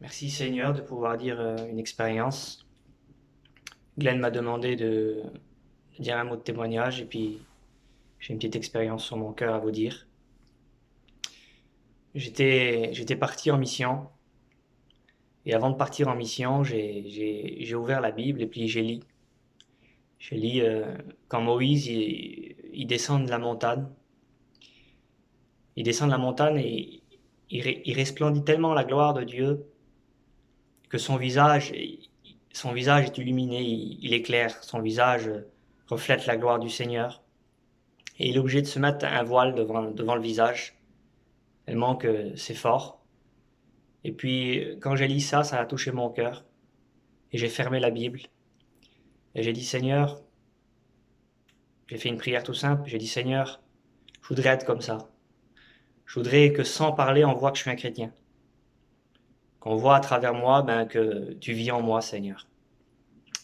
Merci Seigneur de pouvoir dire une expérience. Glenn m'a demandé de dire un mot de témoignage et puis j'ai une petite expérience sur mon cœur à vous dire. J'étais parti en mission et avant de partir en mission, j'ai ouvert la Bible et puis j'ai lu. J'ai lu quand Moïse il descend de la montagne. Il descend de la montagne et il resplendit tellement la gloire de Dieu que son visage est illuminé, il éclaire, son visage reflète la gloire du Seigneur. Et il est obligé de se mettre un voile devant le visage, tellement que c'est fort. Et puis, quand j'ai lu ça, ça a touché mon cœur. Et j'ai fermé la Bible. Et j'ai dit, Seigneur, j'ai fait une prière tout simple. J'ai dit, Seigneur, je voudrais être comme ça. Je voudrais que sans parler, on voit que je suis un chrétien. Qu'on voit à travers moi que tu vis en moi, Seigneur.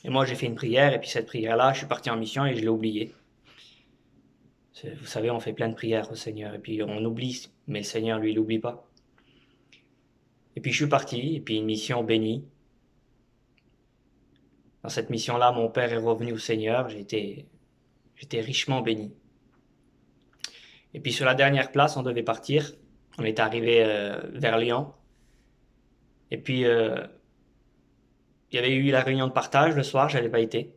Et moi, j'ai fait une prière, et puis cette prière-là, je suis parti en mission et je l'ai oubliée. Vous savez, on fait plein de prières au Seigneur, et puis on oublie, mais le Seigneur, lui, il n'oublie pas. Et puis je suis parti, et puis une mission bénie. Dans cette mission-là, mon père est revenu au Seigneur, j'étais richement béni. Et puis sur la dernière place, on devait partir. On est arrivé vers Lyon. Et puis il y avait eu la réunion de partage le soir, j'avais pas été.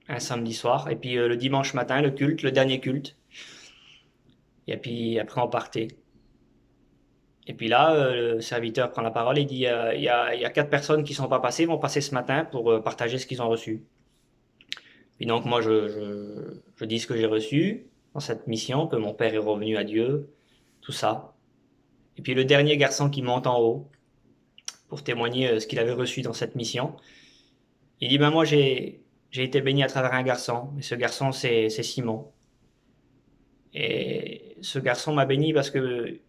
Un samedi soir. Et puis le dimanche matin, le culte, le dernier culte. Et puis après, on partait. Et puis là, le serviteur prend la parole et dit il y a 4 personnes qui ne sont pas passées, vont passer ce matin pour partager ce qu'ils ont reçu. Puis donc, moi, je dis ce que j'ai reçu dans cette mission, que mon père est revenu à Dieu, tout ça. Et puis le dernier garçon qui monte en haut pour témoigner ce qu'il avait reçu dans cette mission, il dit moi, j'ai été béni à travers un garçon, et ce garçon, c'est Simon. Et ce garçon m'a béni parce que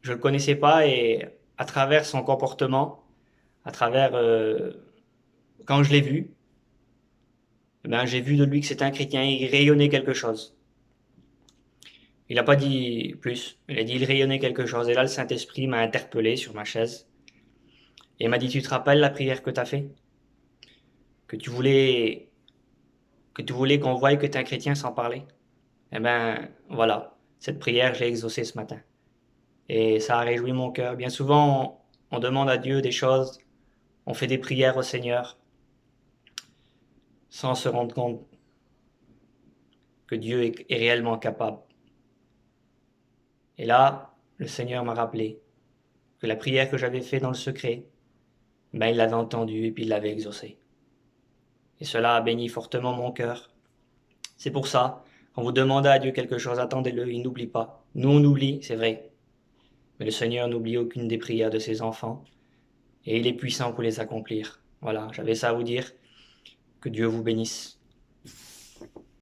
je le connaissais pas et à travers son comportement, à travers quand je l'ai vu, j'ai vu de lui que c'était un chrétien, il rayonnait quelque chose. Il n'a pas dit plus, il a dit il rayonnait quelque chose. Et là, le Saint-Esprit m'a interpellé sur ma chaise et il m'a dit tu te rappelles la prière que tu as fait? Que tu voulais qu'on voie que tu es un chrétien sans parler? Eh ben voilà, cette prière, je l'ai exaucée ce matin. Et ça a réjoui mon cœur. Bien souvent, on demande à Dieu des choses, on fait des prières au Seigneur sans se rendre compte que Dieu est réellement capable. Et là, le Seigneur m'a rappelé que la prière que j'avais faite dans le secret, il l'avait entendue et puis il l'avait exaucée. Et cela a béni fortement mon cœur. C'est pour ça, quand vous demandez à Dieu quelque chose, attendez-le, il n'oublie pas. Nous, on oublie, c'est vrai, mais le Seigneur n'oublie aucune des prières de ses enfants et il est puissant pour les accomplir. Voilà, j'avais ça à vous dire. Que Dieu vous bénisse.